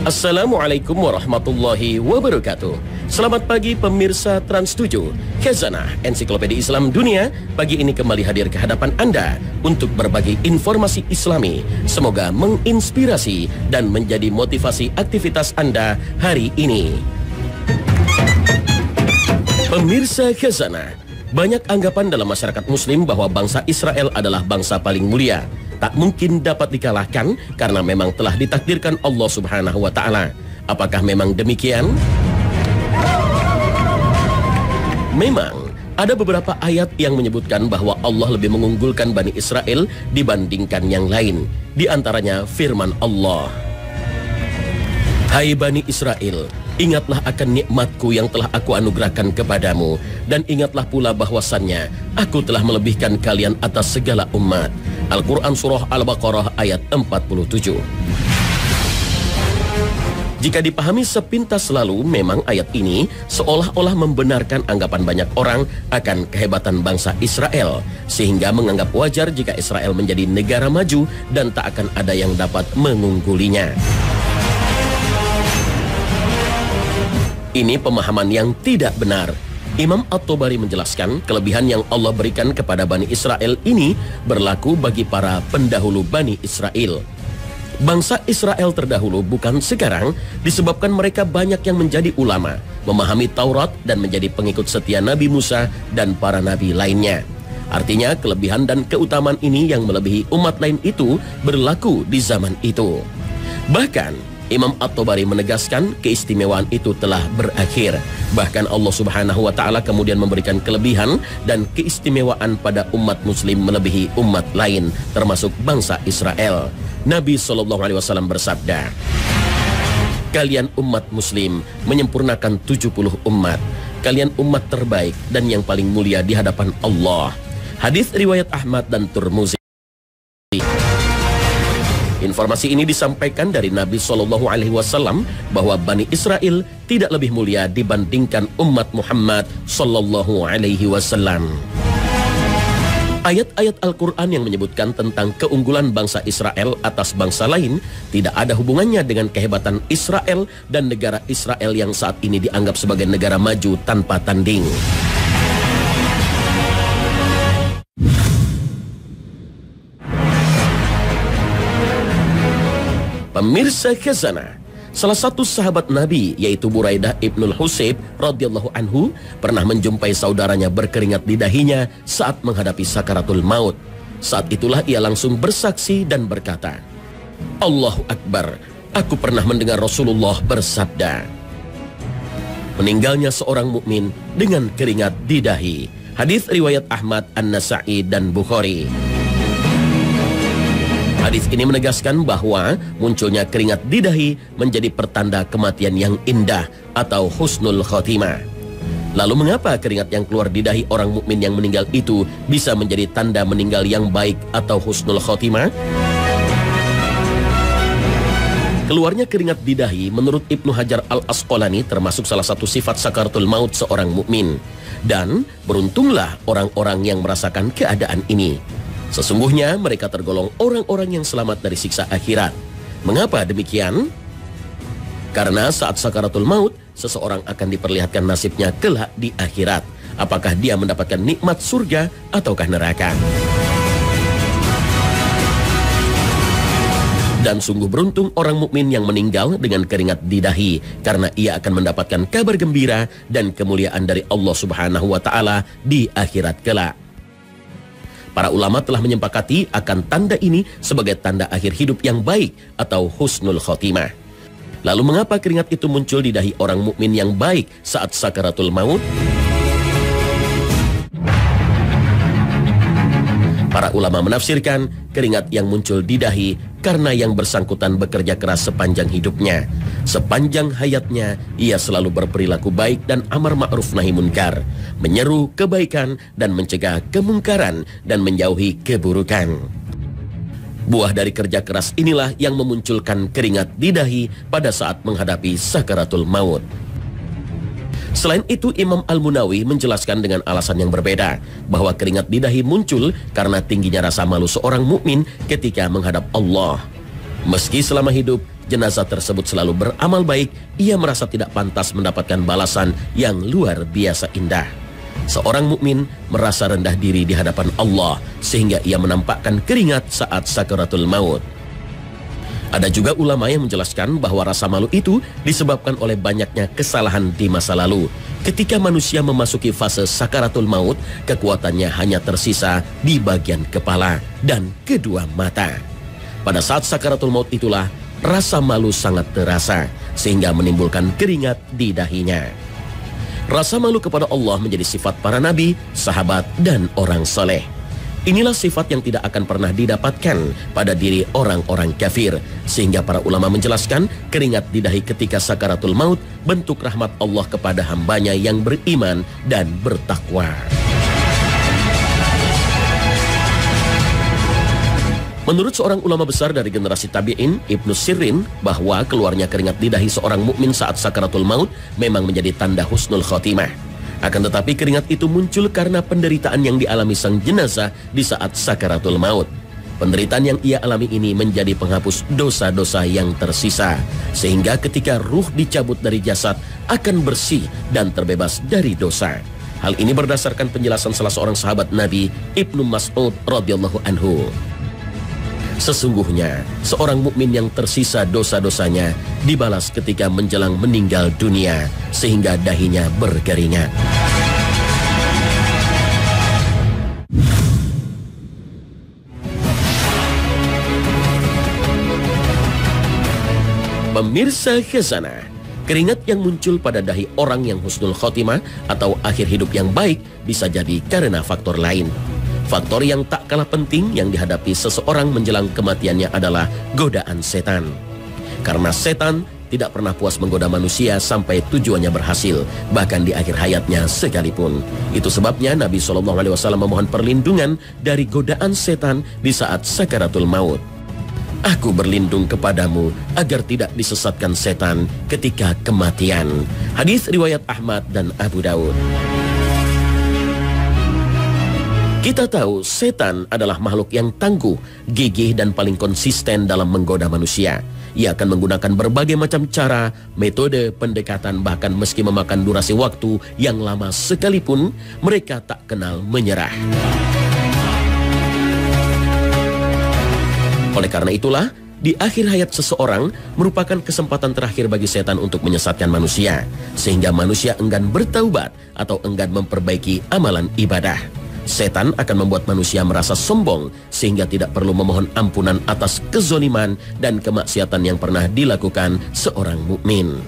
Assalamualaikum warahmatullahi wabarakatuh. Selamat pagi pemirsa Trans 7. Khazanah Ensiklopedia Islam Dunia pagi ini kembali hadir ke hadapan Anda untuk berbagi informasi Islami. Semoga menginspirasi dan menjadi motivasi aktivitas Anda hari ini. Pemirsa Khazanah, banyak anggapan dalam masyarakat muslim bahwa bangsa Israel adalah bangsa paling mulia. Tak mungkin dapat dikalahkan karena memang telah ditakdirkan Allah Subhanahu wa Ta'ala. Apakah memang demikian? Memang ada beberapa ayat yang menyebutkan bahwa Allah lebih mengunggulkan Bani Israel dibandingkan yang lain. Di antaranya firman Allah, "Hai Bani Israel, ingatlah akan nikmatku yang telah aku anugerahkan kepadamu, dan ingatlah pula bahwasannya aku telah melebihkan kalian atas segala umat." Al-Quran Surah Al-Baqarah ayat 47. Jika dipahami sepintas lalu, memang ayat ini seolah-olah membenarkan anggapan banyak orang akan kehebatan bangsa Israel, sehingga menganggap wajar jika Israel menjadi negara maju dan tak akan ada yang dapat mengunggulinya. Ini pemahaman yang tidak benar. Imam At-Tabari menjelaskan kelebihan yang Allah berikan kepada Bani Israel ini berlaku bagi para pendahulu Bani Israel. Bangsa Israel terdahulu, bukan sekarang, disebabkan mereka banyak yang menjadi ulama, memahami Taurat dan menjadi pengikut setia Nabi Musa dan para nabi lainnya. Artinya kelebihan dan keutamaan ini yang melebihi umat lain itu berlaku di zaman itu. Bahkan Imam At-Tabari menegaskan keistimewaan itu telah berakhir. Bahkan Allah Subhanahu wa Ta'ala kemudian memberikan kelebihan dan keistimewaan pada umat muslim melebihi umat lain, termasuk bangsa Israel. Nabi SAW bersabda, "Kalian umat muslim menyempurnakan 70 umat. Kalian umat terbaik dan yang paling mulia di hadapan Allah." Hadis riwayat Ahmad dan Tirmidzi. Informasi ini disampaikan dari Nabi SAW bahwa Bani Israel tidak lebih mulia dibandingkan umat Muhammad SAW. Ayat-ayat Al-Quran yang menyebutkan tentang keunggulan bangsa Israel atas bangsa lain tidak ada hubungannya dengan kehebatan Israel dan negara Israel yang saat ini dianggap sebagai negara maju tanpa tanding. Pemirsa Khazanah, salah satu sahabat Nabi yaitu Buraidah ibnul Husayb radhiyallahu anhu pernah menjumpai saudaranya berkeringat di dahinya saat menghadapi sakaratul maut. Saat itulah ia langsung bersaksi dan berkata, "Allahu Akbar, aku pernah mendengar Rasulullah bersabda, meninggalnya seorang mukmin dengan keringat di dahi." Hadis riwayat Ahmad, An-Nasa'i dan Bukhari. Hadis ini menegaskan bahwa munculnya keringat di dahi menjadi pertanda kematian yang indah atau husnul khotimah. Lalu mengapa keringat yang keluar di dahi orang mukmin yang meninggal itu bisa menjadi tanda meninggal yang baik atau husnul khotimah? Keluarnya keringat di dahi menurut Ibnu Hajar Al-Asqalani termasuk salah satu sifat sakaratul maut seorang mukmin. Dan beruntunglah orang-orang yang merasakan keadaan ini. Sesungguhnya mereka tergolong orang-orang yang selamat dari siksa akhirat. Mengapa demikian? Karena saat sakaratul maut, seseorang akan diperlihatkan nasibnya kelak di akhirat. Apakah dia mendapatkan nikmat surga ataukah neraka? Dan sungguh beruntung orang mukmin yang meninggal dengan keringat di dahi, karena ia akan mendapatkan kabar gembira dan kemuliaan dari Allah Subhanahu wa Ta'ala di akhirat kelak. Para ulama telah menyepakati akan tanda ini sebagai tanda akhir hidup yang baik atau husnul khotimah. Lalu mengapa keringat itu muncul di dahi orang mukmin yang baik saat sakaratul maut? Para ulama menafsirkan keringat yang muncul di dahi karena yang bersangkutan bekerja keras sepanjang hidupnya. Sepanjang hayatnya, ia selalu berperilaku baik dan amar ma'ruf nahi munkar, menyeru kebaikan dan mencegah kemungkaran dan menjauhi keburukan. Buah dari kerja keras inilah yang memunculkan keringat di dahi pada saat menghadapi sakaratul maut. Selain itu, Imam Al-Munawi menjelaskan dengan alasan yang berbeda bahwa keringat di dahi muncul karena tingginya rasa malu seorang mukmin ketika menghadap Allah. Meski selama hidup jenazah tersebut selalu beramal baik, ia merasa tidak pantas mendapatkan balasan yang luar biasa indah. Seorang mukmin merasa rendah diri di hadapan Allah sehingga ia menampakkan keringat saat sakaratul maut. Ada juga ulama yang menjelaskan bahwa rasa malu itu disebabkan oleh banyaknya kesalahan di masa lalu. Ketika manusia memasuki fase sakaratul maut, kekuatannya hanya tersisa di bagian kepala dan kedua mata. Pada saat sakaratul maut itulah rasa malu sangat terasa sehingga menimbulkan keringat di dahinya. Rasa malu kepada Allah menjadi sifat para nabi, sahabat, dan orang soleh. Inilah sifat yang tidak akan pernah didapatkan pada diri orang-orang kafir. Sehingga para ulama menjelaskan keringat di dahi ketika sakaratul maut bentuk rahmat Allah kepada hambanya yang beriman dan bertakwa. Menurut seorang ulama besar dari generasi tabi'in, Ibnu Sirin, bahwa keluarnya keringat di dahi seorang mukmin saat sakaratul maut memang menjadi tanda husnul khotimah. Akan tetapi keringat itu muncul karena penderitaan yang dialami sang jenazah di saat sakaratul maut. Penderitaan yang ia alami ini menjadi penghapus dosa-dosa yang tersisa. Sehingga ketika ruh dicabut dari jasad akan bersih dan terbebas dari dosa. Hal ini berdasarkan penjelasan salah seorang sahabat Nabi, Ibnu Mas'ud radhiyallahu anhu. Sesungguhnya seorang mukmin yang tersisa dosa-dosanya dibalas ketika menjelang meninggal dunia sehingga dahinya berkeringat. Pemirsa Khazanah, keringat yang muncul pada dahi orang yang husnul khotimah atau akhir hidup yang baik bisa jadi karena faktor lain. Faktor yang tak kalah penting yang dihadapi seseorang menjelang kematiannya adalah godaan setan. Karena setan tidak pernah puas menggoda manusia sampai tujuannya berhasil, bahkan di akhir hayatnya sekalipun. Itu sebabnya Nabi SAW memohon perlindungan dari godaan setan di saat sakaratul maut. Aku berlindung kepadamu agar tidak disesatkan setan ketika kematian. Hadis riwayat Ahmad dan Abu Daud. Kita tahu setan adalah makhluk yang tangguh, gigih, dan paling konsisten dalam menggoda manusia. Ia akan menggunakan berbagai macam cara, metode, pendekatan, bahkan meski memakan durasi waktu yang lama sekalipun, mereka tak kenal menyerah. Oleh karena itulah, di akhir hayat seseorang merupakan kesempatan terakhir bagi setan untuk menyesatkan manusia, sehingga manusia enggan bertaubat atau enggan memperbaiki amalan ibadah. Setan akan membuat manusia merasa sombong sehingga tidak perlu memohon ampunan atas kezoliman dan kemaksiatan yang pernah dilakukan seorang mukmin.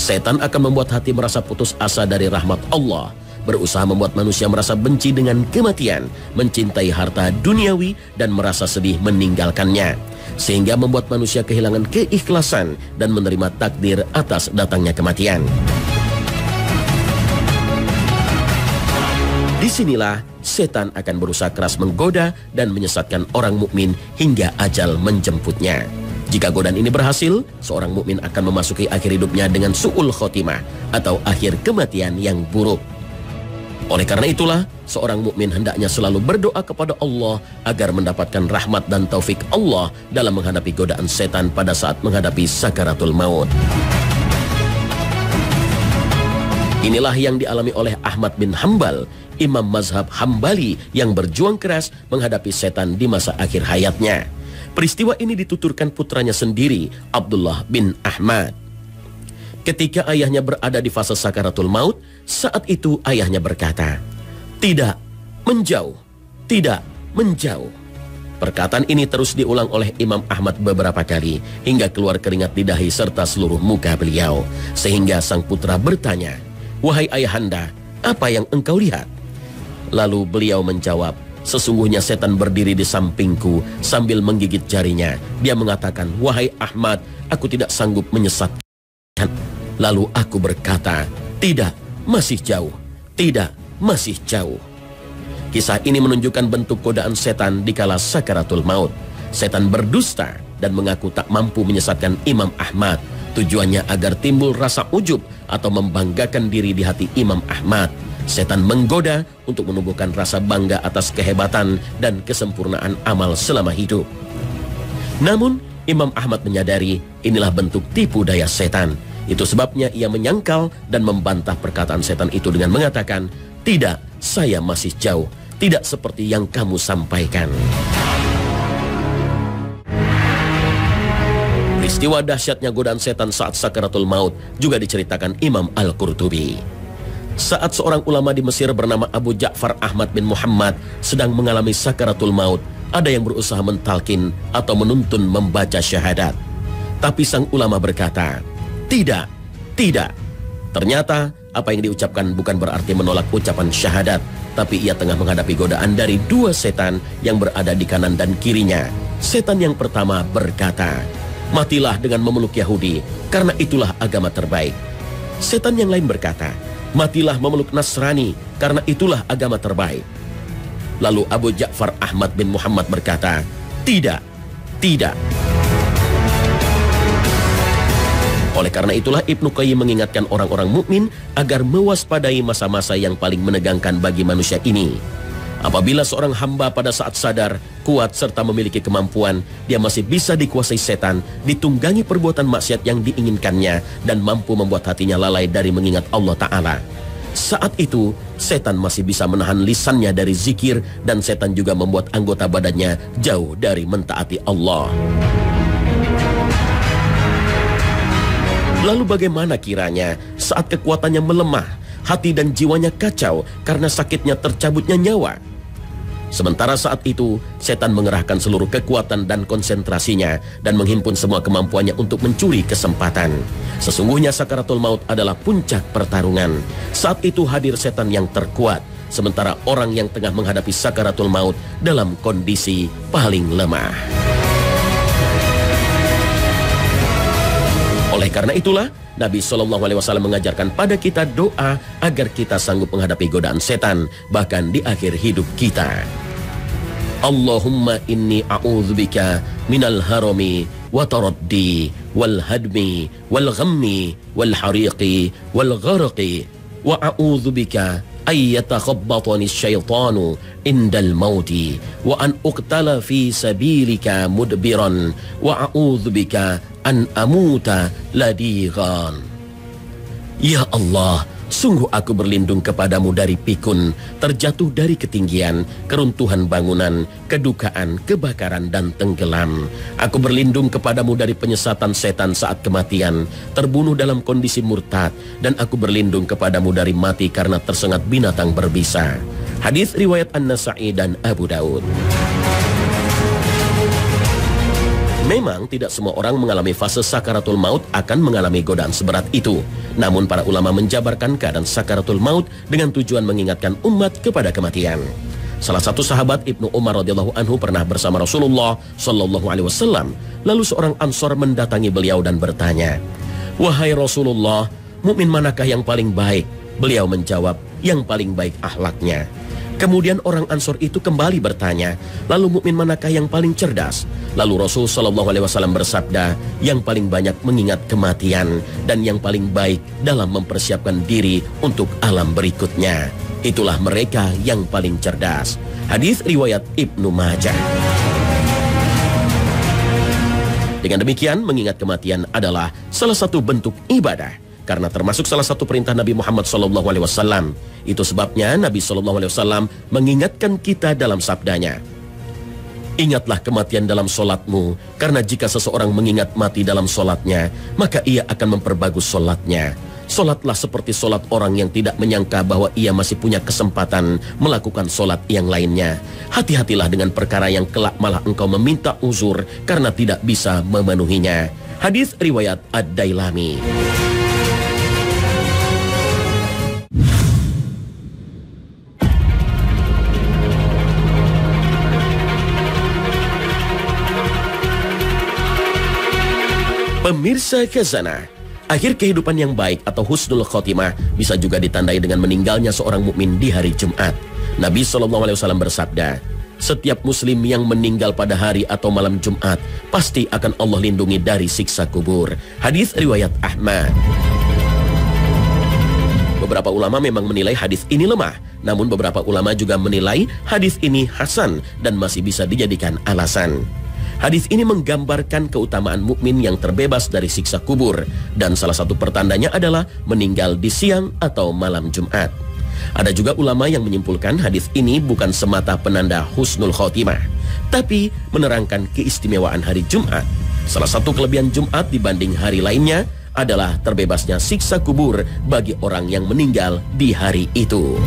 Setan akan membuat hati merasa putus asa dari rahmat Allah, berusaha membuat manusia merasa benci dengan kematian, mencintai harta duniawi dan merasa sedih meninggalkannya, sehingga membuat manusia kehilangan keikhlasan dan menerima takdir atas datangnya kematian. Disinilah setan akan berusaha keras menggoda dan menyesatkan orang mukmin hingga ajal menjemputnya. Jika godaan ini berhasil, seorang mukmin akan memasuki akhir hidupnya dengan su'ul khotimah atau akhir kematian yang buruk. Oleh karena itulah, seorang mukmin hendaknya selalu berdoa kepada Allah agar mendapatkan rahmat dan taufik Allah dalam menghadapi godaan setan pada saat menghadapi sakaratul maut. Inilah yang dialami oleh Ahmad bin Hambal, imam mazhab Hambali yang berjuang keras menghadapi setan di masa akhir hayatnya. Peristiwa ini dituturkan putranya sendiri, Abdullah bin Ahmad. Ketika ayahnya berada di fase sakaratul maut, saat itu ayahnya berkata, "Tidak, menjauh, tidak, menjauh." Perkataan ini terus diulang oleh Imam Ahmad beberapa kali hingga keluar keringat di dahi serta seluruh muka beliau. Sehingga sang putra bertanya, "Wahai ayahanda, apa yang engkau lihat?" Lalu beliau menjawab, "Sesungguhnya setan berdiri di sampingku sambil menggigit jarinya. Dia mengatakan, 'Wahai Ahmad, aku tidak sanggup menyesatkan.' Lalu aku berkata, 'Tidak, masih jauh. Tidak, masih jauh.'" Kisah ini menunjukkan bentuk godaan setan dikala sakaratul maut. Setan berdusta dan mengaku tak mampu menyesatkan Imam Ahmad. Tujuannya agar timbul rasa ujub atau membanggakan diri di hati Imam Ahmad. Setan menggoda untuk menumbuhkan rasa bangga atas kehebatan dan kesempurnaan amal selama hidup. Namun, Imam Ahmad menyadari inilah bentuk tipu daya setan. Itu sebabnya ia menyangkal dan membantah perkataan setan itu dengan mengatakan, "Tidak, saya masih jauh, tidak seperti yang kamu sampaikan." Peristiwa dahsyatnya godaan setan saat sakaratul maut juga diceritakan Imam Al-Qurtubi. Saat seorang ulama di Mesir bernama Abu Ja'far Ahmad bin Muhammad sedang mengalami sakaratul maut, ada yang berusaha mentalkin atau menuntun membaca syahadat. Tapi sang ulama berkata, "Tidak, tidak." Ternyata apa yang diucapkan bukan berarti menolak ucapan syahadat, tapi ia tengah menghadapi godaan dari dua setan yang berada di kanan dan kirinya. Setan yang pertama berkata, "Matilah dengan memeluk Yahudi, karena itulah agama terbaik." Setan yang lain berkata, "Matilah memeluk Nasrani, karena itulah agama terbaik." Lalu Abu Ja'far Ahmad bin Muhammad berkata, "Tidak, tidak." Oleh karena itulah Ibnu Qayyim mengingatkan orang-orang mukmin agar mewaspadai masa-masa yang paling menegangkan bagi manusia ini. Apabila seorang hamba pada saat sadar, kuat serta memiliki kemampuan, dia masih bisa dikuasai setan, ditunggangi perbuatan maksiat yang diinginkannya, dan mampu membuat hatinya lalai dari mengingat Allah Ta'ala. Saat itu, setan masih bisa menahan lisannya dari zikir, dan setan juga membuat anggota badannya jauh dari mentaati Allah. Lalu bagaimana kiranya saat kekuatannya melemah, hati dan jiwanya kacau karena sakitnya tercabutnya nyawa? Sementara saat itu, setan mengerahkan seluruh kekuatan dan konsentrasinya dan menghimpun semua kemampuannya untuk mencuri kesempatan. Sesungguhnya sakaratul maut adalah puncak pertarungan. Saat itu hadir setan yang terkuat, sementara orang yang tengah menghadapi sakaratul maut dalam kondisi paling lemah. Oleh karena itulah, Nabi SAW mengajarkan pada kita doa agar kita sanggup menghadapi godaan setan, bahkan di akhir hidup kita. Allahumma inni a'udzubika minal harami wa taraddi wal hadmi wal ghammi wal hariqi wal gharqi wa a'udzubika ay yatakhabbatani syaitanu indal mauti wa an uqtala fi sabilika mudbiran wa a'udzubika an amuta ladighan. Ya Allah, sungguh aku berlindung kepadamu dari pikun, terjatuh dari ketinggian, keruntuhan bangunan, kedukaan, kebakaran, dan tenggelam. Aku berlindung kepadamu dari penyesatan setan saat kematian, terbunuh dalam kondisi murtad, dan aku berlindung kepadamu dari mati karena tersengat binatang berbisa. Hadis riwayat An-Nasa'i dan Abu Daud. Memang tidak semua orang mengalami fase sakaratul maut akan mengalami godaan seberat itu. Namun para ulama menjabarkan keadaan sakaratul maut dengan tujuan mengingatkan umat kepada kematian. Salah satu sahabat Ibnu Umar radhiyallahu anhu pernah bersama Rasulullah sallallahu alaihi wasallam. Lalu seorang Ansor mendatangi beliau dan bertanya, "Wahai Rasulullah, mukmin manakah yang paling baik?" Beliau menjawab, "Yang paling baik akhlaknya." Kemudian orang Ansor itu kembali bertanya, "Lalu mukmin manakah yang paling cerdas?" Lalu Rasul sallallahu alaihi wasallam bersabda, "Yang paling banyak mengingat kematian dan yang paling baik dalam mempersiapkan diri untuk alam berikutnya. Itulah mereka yang paling cerdas." Hadis riwayat Ibnu Majah. Dengan demikian, mengingat kematian adalah salah satu bentuk ibadah, karena termasuk salah satu perintah Nabi Muhammad SAW. Itu sebabnya Nabi SAW mengingatkan kita dalam sabdanya, "Ingatlah kematian dalam solatmu, karena jika seseorang mengingat mati dalam solatnya, maka ia akan memperbagus solatnya. Solatlah seperti solat orang yang tidak menyangka bahwa ia masih punya kesempatan melakukan solat yang lainnya. Hati-hatilah dengan perkara yang kelak malah engkau meminta uzur karena tidak bisa memenuhinya." Hadis riwayat Ad-Dailami. Pemirsa Khazanah, akhir kehidupan yang baik atau husnul khotimah bisa juga ditandai dengan meninggalnya seorang mukmin di hari Jumat. Nabi SAW bersabda, "Setiap muslim yang meninggal pada hari atau malam Jumat pasti akan Allah lindungi dari siksa kubur." Hadis riwayat Ahmad. Beberapa ulama memang menilai hadis ini lemah, namun beberapa ulama juga menilai hadis ini hasan dan masih bisa dijadikan alasan. Hadis ini menggambarkan keutamaan mukmin yang terbebas dari siksa kubur, dan salah satu pertandanya adalah meninggal di siang atau malam Jumat. Ada juga ulama yang menyimpulkan hadis ini bukan semata penanda husnul khotimah, tapi menerangkan keistimewaan hari Jumat. Salah satu kelebihan Jumat dibanding hari lainnya adalah terbebasnya siksa kubur bagi orang yang meninggal di hari itu.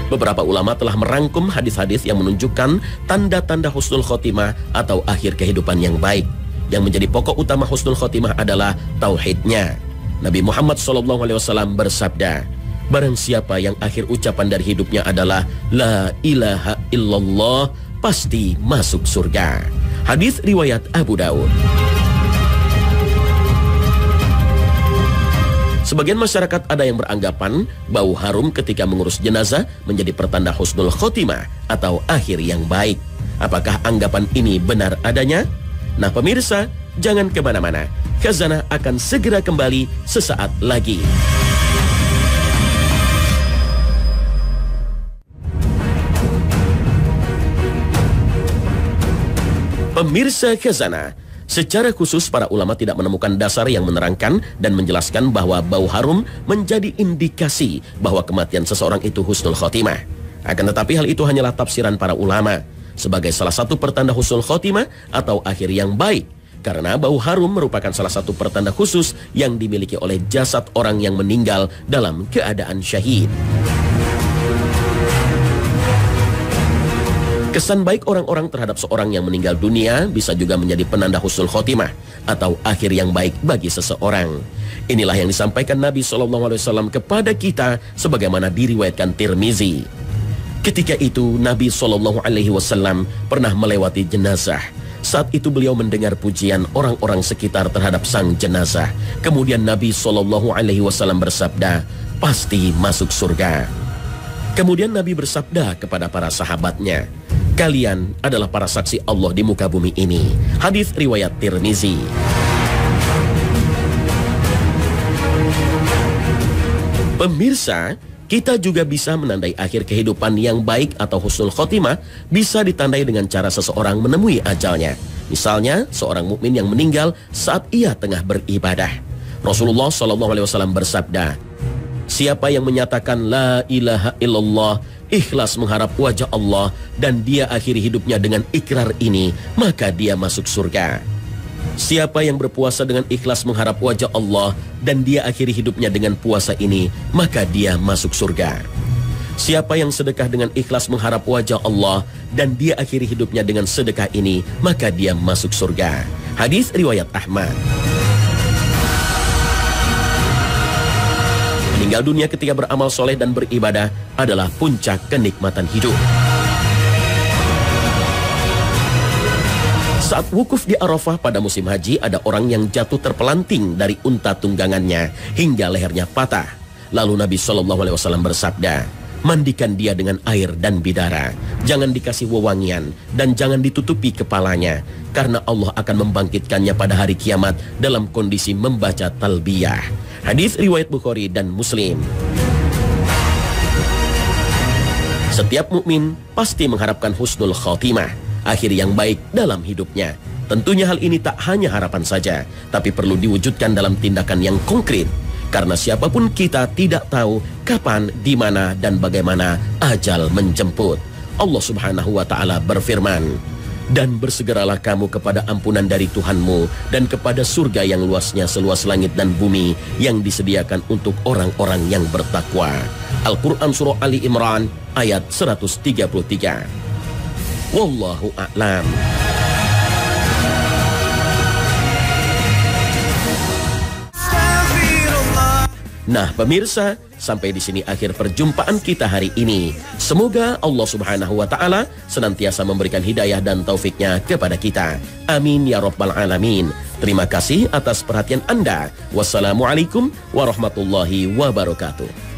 Beberapa ulama telah merangkum hadis-hadis yang menunjukkan tanda-tanda husnul khotimah atau akhir kehidupan yang baik. Yang menjadi pokok utama husnul khotimah adalah tauhidnya. Nabi Muhammad SAW bersabda, barang siapa yang akhir ucapan dari hidupnya adalah La ilaha illallah, pasti masuk surga. Hadis riwayat Abu Daud. Sebagian masyarakat ada yang beranggapan bau harum ketika mengurus jenazah menjadi pertanda husnul khotimah atau akhir yang baik. Apakah anggapan ini benar adanya? Nah pemirsa, jangan kemana-mana. Khazanah akan segera kembali sesaat lagi. Pemirsa Khazanah, secara khusus para ulama tidak menemukan dasar yang menerangkan dan menjelaskan bahwa bau harum menjadi indikasi bahwa kematian seseorang itu husnul khotimah. Akan tetapi hal itu hanyalah tafsiran para ulama sebagai salah satu pertanda husnul khotimah atau akhir yang baik. Karena bau harum merupakan salah satu pertanda khusus yang dimiliki oleh jasad orang yang meninggal dalam keadaan syahid. Kesan baik orang-orang terhadap seorang yang meninggal dunia bisa juga menjadi penanda husnul khotimah atau akhir yang baik bagi seseorang. Inilah yang disampaikan Nabi SAW kepada kita sebagaimana diriwayatkan Tirmizi. Ketika itu Nabi SAW pernah melewati jenazah. Saat itu beliau mendengar pujian orang-orang sekitar terhadap sang jenazah. Kemudian Nabi SAW bersabda, pasti masuk surga. Kemudian Nabi bersabda kepada para sahabatnya, kalian adalah para saksi Allah di muka bumi ini. Hadis riwayat Tirmizi. Pemirsa, kita juga bisa menandai akhir kehidupan yang baik atau husnul khotimah bisa ditandai dengan cara seseorang menemui ajalnya. Misalnya, seorang mukmin yang meninggal saat ia tengah beribadah. Rasulullah SAW bersabda, siapa yang menyatakan la ilaha illallah, ikhlas mengharap wajah Allah, dan dia akhiri hidupnya dengan ikrar ini, maka dia masuk surga. Siapa yang berpuasa dengan ikhlas mengharap wajah Allah dan dia akhiri hidupnya dengan puasa ini, maka dia masuk surga. Siapa yang sedekah dengan ikhlas mengharap wajah Allah dan dia akhiri hidupnya dengan sedekah ini, maka dia masuk surga. Hadis riwayat Ahmad. Meninggal dunia ketika beramal soleh dan beribadah adalah puncak kenikmatan hidup. Saat wukuf di Arafah pada musim haji, ada orang yang jatuh terpelanting dari unta tunggangannya hingga lehernya patah. Lalu Nabi SAW bersabda, mandikan dia dengan air dan bidara, jangan dikasih wewangian dan jangan ditutupi kepalanya, karena Allah akan membangkitkannya pada hari kiamat dalam kondisi membaca talbiyah. Hadis riwayat Bukhari dan Muslim. Setiap mukmin pasti mengharapkan husnul khotimah, akhir yang baik dalam hidupnya. Tentunya hal ini tak hanya harapan saja, tapi perlu diwujudkan dalam tindakan yang konkret. Karena siapapun kita tidak tahu kapan, di mana, dan bagaimana ajal menjemput. Allah Subhanahu wa Ta'ala berfirman, dan bersegeralah kamu kepada ampunan dari Tuhanmu dan kepada surga yang luasnya seluas langit dan bumi yang disediakan untuk orang-orang yang bertakwa. Al-Quran Surah Ali Imran ayat 133. Wallahu a'lam. Nah pemirsa, sampai di sini akhir perjumpaan kita hari ini. Semoga Allah Subhanahu wa Ta'ala senantiasa memberikan hidayah dan taufiknya kepada kita. Amin ya rabbal alamin. Terima kasih atas perhatian Anda. Wassalamualaikum warahmatullahi wabarakatuh.